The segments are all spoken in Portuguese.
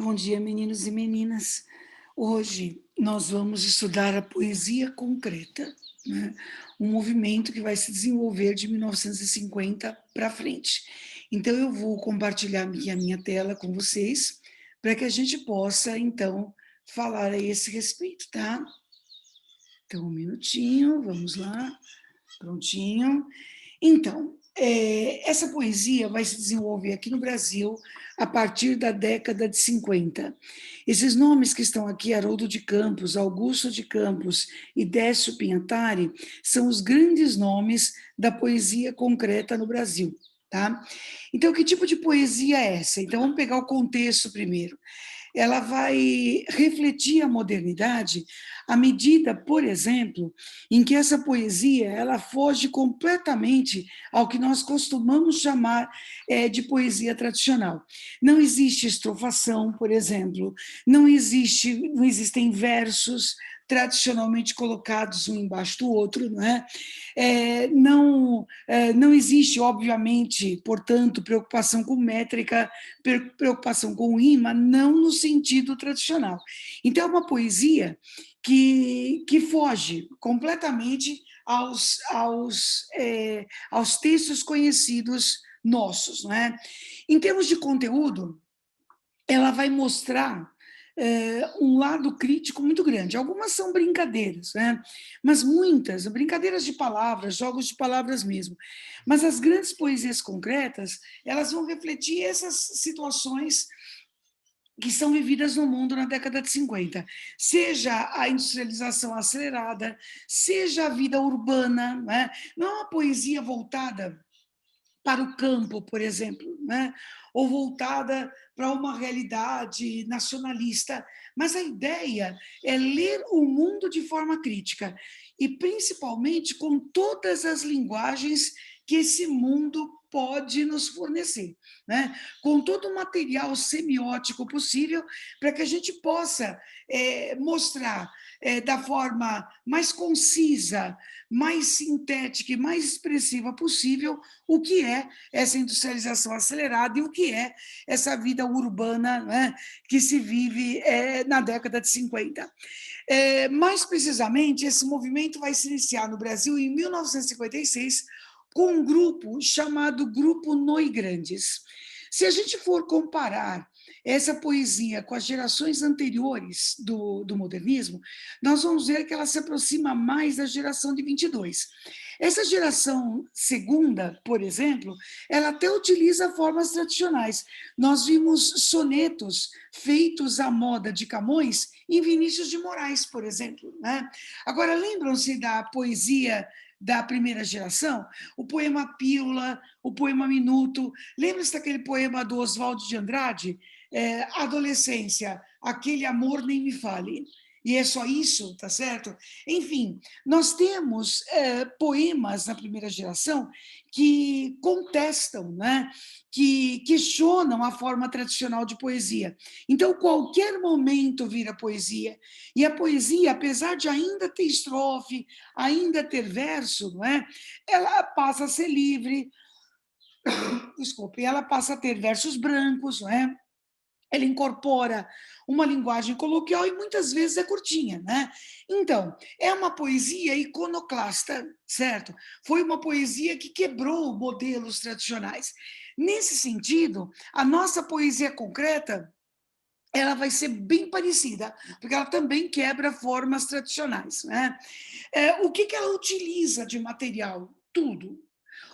Bom dia, meninos e meninas. Hoje nós vamos estudar a poesia concreta, né? Um movimento que vai se desenvolver de 1950 para frente. Então, eu vou compartilhar aqui a minha tela com vocês, para que a gente possa, então, falar a esse respeito, tá? Então, um minutinho, vamos lá, prontinho. Então, essa poesia vai se desenvolver aqui no Brasil a partir da década de 50. Esses nomes que estão aqui, Haroldo de Campos, Augusto de Campos e Décio Pinhatari, são os grandes nomes da poesia concreta no Brasil. Tá? Então, que tipo de poesia é essa? Então, vamos pegar o contexto primeiro. Ela vai refletir a modernidade à medida, por exemplo, em que essa poesia ela foge completamente ao que nós costumamos chamar de poesia tradicional. Não existe estrofação, por exemplo, não existem versos tradicionalmente colocados um embaixo do outro, não é? Não existe, obviamente, portanto, preocupação com métrica, preocupação com rima, não no sentido tradicional. Então, é uma poesia que foge completamente aos textos conhecidos nossos. Não é? Em termos de conteúdo, ela vai mostrar um lado crítico muito grande. Algumas são brincadeiras, né? Mas muitas, brincadeiras de palavras, jogos de palavras mesmo. Mas as grandes poesias concretas, elas vão refletir essas situações que são vividas no mundo na década de 50, seja a industrialização acelerada, seja a vida urbana, né? Não é uma poesia voltada para o campo, por exemplo, né? Ou voltada para uma realidade nacionalista, mas a ideia é ler o mundo de forma crítica e principalmente com todas as linguagens que esse mundo pode nos fornecer, né? Com todo o material semiótico possível para que a gente possa mostrar da forma mais concisa, mais sintética e mais expressiva possível o que é essa industrialização acelerada e o que é essa vida urbana, né, que se vive na década de 50. Mais precisamente, esse movimento vai se iniciar no Brasil em 1956 com um grupo chamado Grupo Noigrandes. Se a gente for comparar essa poesia com as gerações anteriores do modernismo, nós vamos ver que ela se aproxima mais da geração de 22. Essa geração segunda, por exemplo, ela até utiliza formas tradicionais. Nós vimos sonetos feitos à moda de Camões em Vinícius de Moraes, por exemplo. Né? Agora, lembram-se da poesia da primeira geração? O poema Pílula, o poema Minuto. Lembra-se daquele poema do Oswaldo de Andrade? Adolescência, aquele amor nem me fale. E é só isso, tá certo? Enfim, nós temos poemas na primeira geração que contestam, né? Que questionam a forma tradicional de poesia. Então, qualquer momento vira poesia. E a poesia, apesar de ainda ter estrofe, ainda ter verso, não é? Ela passa a ser livre, desculpe, ela passa a ter versos brancos, não é? Ela incorpora uma linguagem coloquial e muitas vezes é curtinha, né? Então, é uma poesia iconoclasta, certo? Foi uma poesia que quebrou modelos tradicionais. Nesse sentido, a nossa poesia concreta, ela vai ser bem parecida, porque ela também quebra formas tradicionais, né? O que ela utiliza de material? Tudo.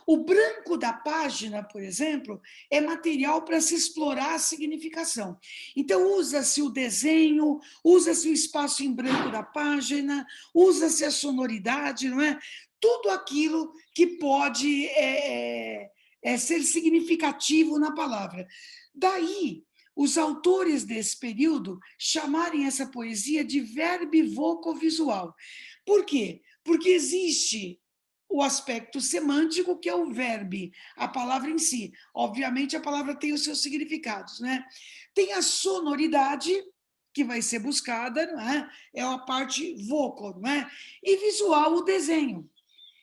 O branco da página, por exemplo, é material para se explorar a significação. Então, usa-se o desenho, usa-se o espaço em branco da página, usa-se a sonoridade, não é? Tudo aquilo que pode ser significativo na palavra. Daí, os autores desse período chamarem essa poesia de verbivoco-visual. Por quê? Porque existe o aspecto semântico, que é o verbo, a palavra em si. Obviamente, a palavra tem os seus significados, né? Tem a sonoridade, que vai ser buscada, não é? É a parte vocal, não é? E visual, o desenho.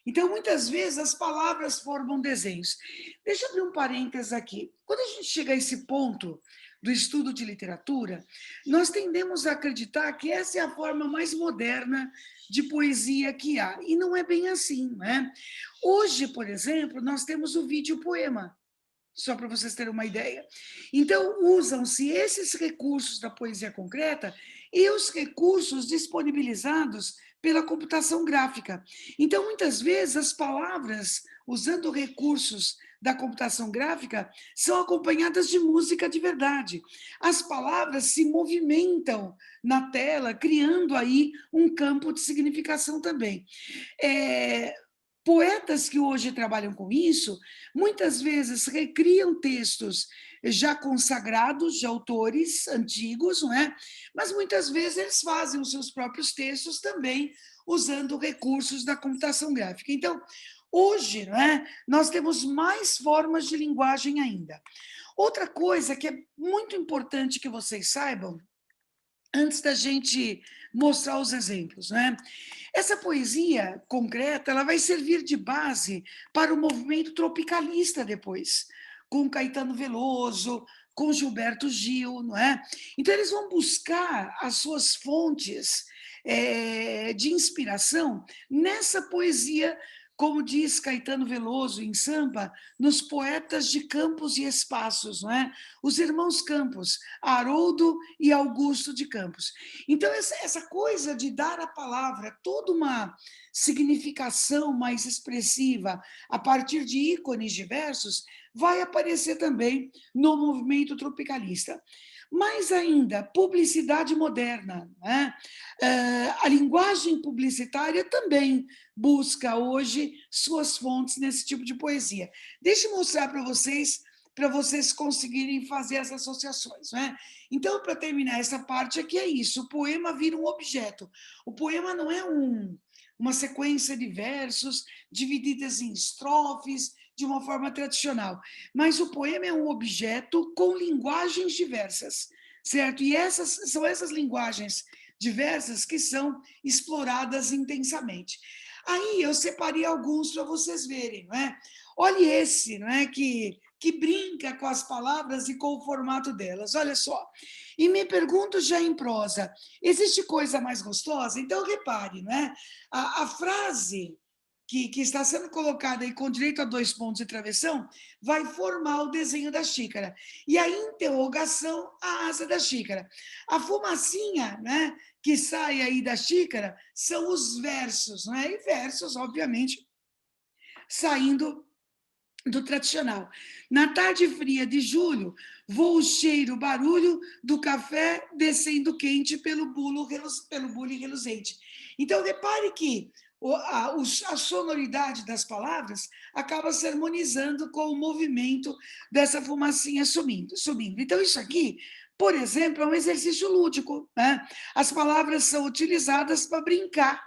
Então, muitas vezes, as palavras formam desenhos. Deixa eu abrir um parênteses aqui. Quando a gente chega a esse ponto do estudo de literatura, nós tendemos a acreditar que essa é a forma mais moderna de poesia que há. E não é bem assim, né? Hoje, por exemplo, nós temos o vídeo-poema, só para vocês terem uma ideia. Então, usam-se esses recursos da poesia concreta e os recursos disponibilizados pela computação gráfica. Então, muitas vezes, as palavras, usando recursos da computação gráfica, são acompanhadas de música de verdade. As palavras se movimentam na tela, criando aí um campo de significação também. Poetas que hoje trabalham com isso, muitas vezes recriam textos já consagrados de autores antigos, não é? Mas muitas vezes eles fazem os seus próprios textos também usando recursos da computação gráfica. Então, hoje, não é? Nós temos mais formas de linguagem ainda. Outra coisa que é muito importante que vocês saibam, antes da gente mostrar os exemplos, né? Essa poesia concreta, ela vai servir de base para o movimento tropicalista depois, com Caetano Veloso, com Gilberto Gil, não é? Então eles vão buscar as suas fontes de inspiração nessa poesia, como diz Caetano Veloso em Sampa, nos poetas de Campos e Espaços, não é? Os irmãos Campos, Haroldo e Augusto de Campos. Então, essa coisa de dar à palavra toda uma significação mais expressiva a partir de ícones diversos vai aparecer também no movimento tropicalista. Mais ainda, publicidade moderna, né? A linguagem publicitária também busca hoje suas fontes nesse tipo de poesia. Deixa eu mostrar para vocês conseguirem fazer as associações, né? Então, para terminar essa parte aqui, é isso: o poema vira um objeto. O poema não é uma sequência de versos divididas em estrofes de uma forma tradicional, mas o poema é um objeto com linguagens diversas, certo? E são essas linguagens diversas que são exploradas intensamente. Aí eu separei alguns para vocês verem, não é? Olha esse, não é? Que brinca com as palavras e com o formato delas. Olha só. E me pergunto já em prosa, existe coisa mais gostosa? Então, repare, não é? A frase que está sendo colocada aí com direito a 2 pontos e travessão vai formar o desenho da xícara. E a interrogação, a asa da xícara. A fumacinha, né, que sai aí da xícara são os versos, não é? E versos, obviamente, saindo do tradicional. Na tarde fria de julho, voa o cheiro, o barulho do café descendo quente pelo bule reluzente. Então, repare que a sonoridade das palavras acaba se harmonizando com o movimento dessa fumacinha subindo. Então, isso aqui, por exemplo, é um exercício lúdico, né? As palavras são utilizadas para brincar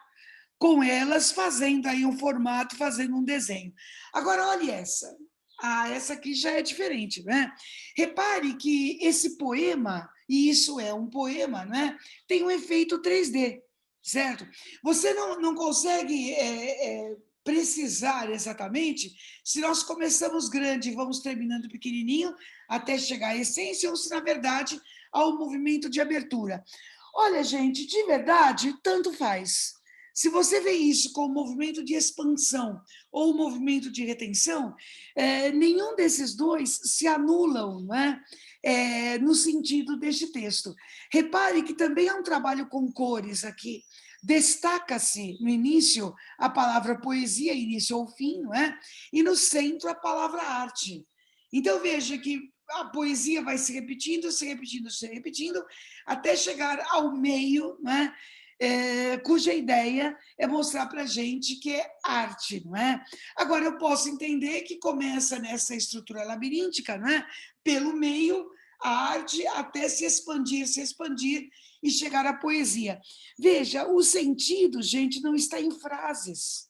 com elas, fazendo aí um formato, fazendo um desenho. Agora, olha essa. Essa aqui já é diferente, né? Repare que esse poema, e isso é um poema, né? Tem um efeito 3D, certo? Você não consegue precisar exatamente se nós começamos grande e vamos terminando pequenininho até chegar à essência, ou se, na verdade, há um movimento de abertura. Olha, gente, de verdade, tanto faz. Se você vê isso como movimento de expansão ou movimento de retenção, nenhum desses dois se anulam, né? No sentido deste texto. Repare que também há um trabalho com cores aqui. Destaca-se no início a palavra poesia, início ou fim, não é? E no centro a palavra arte. Então veja que a poesia vai se repetindo, se repetindo, se repetindo, até chegar ao meio, não é? Cuja ideia é mostrar para a gente que é arte, não é? Agora, eu posso entender que começa nessa estrutura labiríntica, não é? Pelo meio, a arte até se expandir e chegar à poesia. Veja, o sentido, gente, não está em frases.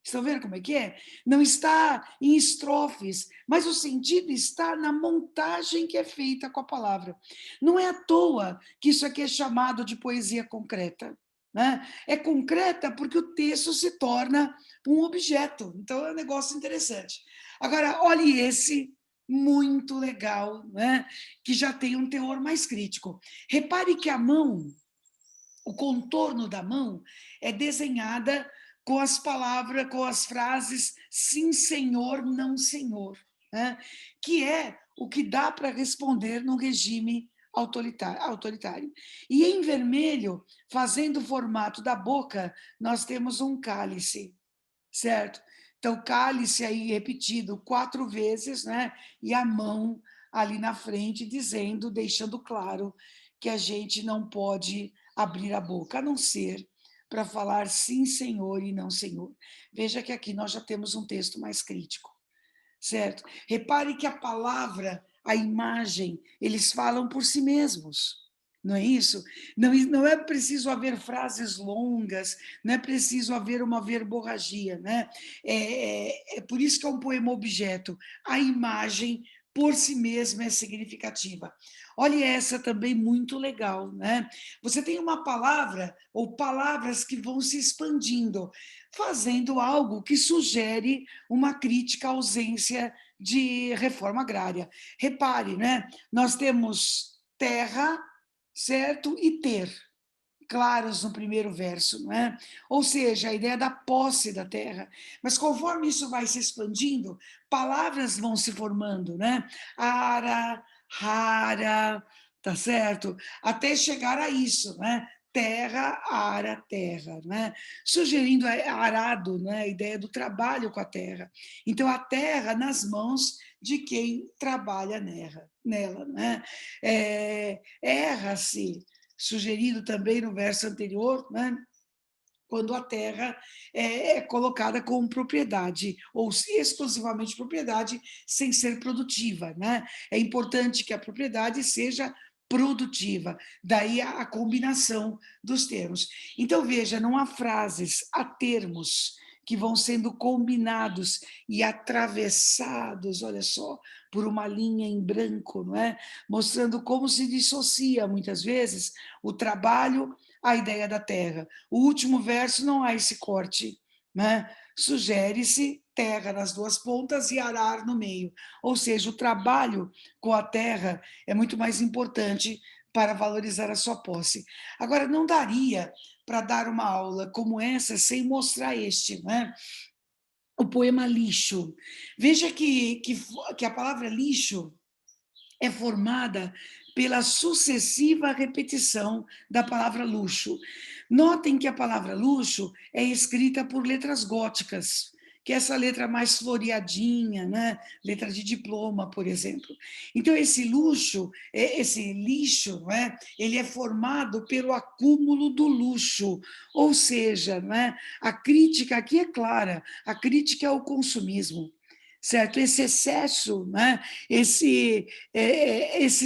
Estão vendo como é que é? Não está em estrofes, mas o sentido está na montagem que é feita com a palavra. Não é à toa que isso aqui é chamado de poesia concreta, né? É concreta porque o texto se torna um objeto. Então é um negócio interessante. Agora, olhe esse. muito legal, né? Que já tem um teor mais crítico. Repare que a mão, o contorno da mão, é desenhada com as palavras, com as frases sim, senhor, não, senhor, né? Que é o que dá para responder num regime autoritário. E em vermelho, fazendo o formato da boca, nós temos um cálice, certo? Então, cálice aí repetido 4 vezes, né? E a mão ali na frente dizendo, deixando claro que a gente não pode abrir a boca, a não ser para falar sim, senhor, e não, senhor. Veja que aqui nós já temos um texto mais crítico, certo? Repare que a palavra, a imagem, eles falam por si mesmos. Não é isso? Não é preciso haver frases longas, não é preciso haver uma verborragia, né? É por isso que é um poema objeto. A imagem por si mesma é significativa. Olha essa também muito legal, né? Você tem uma palavra ou palavras que vão se expandindo, fazendo algo que sugere uma crítica à ausência de reforma agrária. Repare, né? Nós temos terra, certo? E ter, claros no primeiro verso, não é? Ou seja, a ideia da posse da terra. Mas conforme isso vai se expandindo, palavras vão se formando, né? Ara, rara, tá certo? Até chegar a isso, né? Terra, ara, terra, né? Sugerindo arado, né? A ideia do trabalho com a terra. Então, a terra nas mãos de quem trabalha nela, né? Erra-se, sugerido também no verso anterior, né? Quando a terra é colocada como propriedade, ou exclusivamente propriedade, sem ser produtiva, né? É importante que a propriedade seja produtiva, daí a combinação dos termos. Então, veja, não há frases, há termos que vão sendo combinados e atravessados, olha só, por uma linha em branco, não é? Mostrando como se dissocia, muitas vezes, o trabalho à ideia da terra. O último verso não há esse corte, né? Sugere-se terra nas duas pontas e arar no meio. Ou seja, o trabalho com a terra é muito mais importante para valorizar a sua posse. Agora, não daria para dar uma aula como essa sem mostrar este, né? O poema Lixo. Veja que a palavra lixo é formada pela sucessiva repetição da palavra luxo. Notem que a palavra luxo é escrita por letras góticas, que é essa letra mais floreadinha, né? Letra de diploma, por exemplo. Então, esse luxo, esse lixo, né? Ele é formado pelo acúmulo do luxo, ou seja, né? A crítica aqui é clara, a crítica é ao consumismo, certo? Esse excesso, né? Esse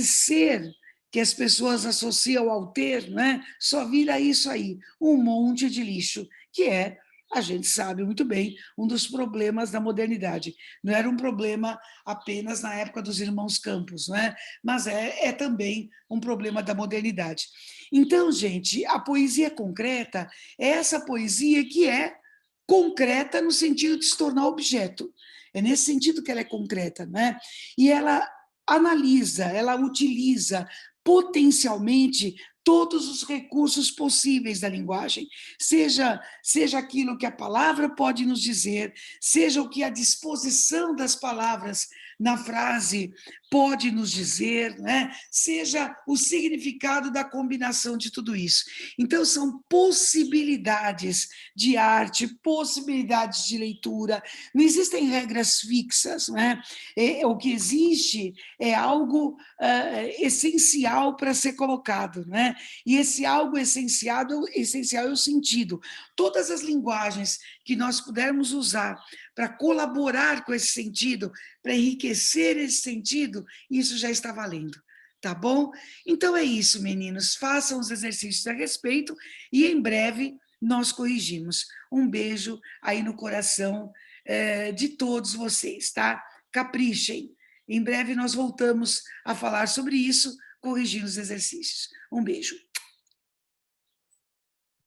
ser que as pessoas associam ao ter, né? Só vira isso aí, um monte de lixo, que é, a gente sabe muito bem, um dos problemas da modernidade. Não era um problema apenas na época dos irmãos Campos, né? Mas é também um problema da modernidade. Então, gente, a poesia concreta é essa poesia que é concreta no sentido de se tornar objeto. É nesse sentido que ela é concreta, né? E ela analisa, ela utiliza potencialmente todos os recursos possíveis da linguagem, seja aquilo que a palavra pode nos dizer, seja o que a disposição das palavras na frase pode nos dizer, né? Seja o significado da combinação de tudo isso. Então, são possibilidades de arte, possibilidades de leitura, não existem regras fixas, né? O que existe é algo essencial para ser colocado, né? E esse algo essencial é o sentido. Todas as linguagens que nós pudermos usar para colaborar com esse sentido, para enriquecer esse sentido, isso já está valendo. Tá bom? Então é isso, meninos. Façam os exercícios a respeito e em breve nós corrigimos. Um beijo aí no coração de todos vocês, tá? Caprichem. Em breve nós voltamos a falar sobre isso, corrigindo os exercícios. Um beijo.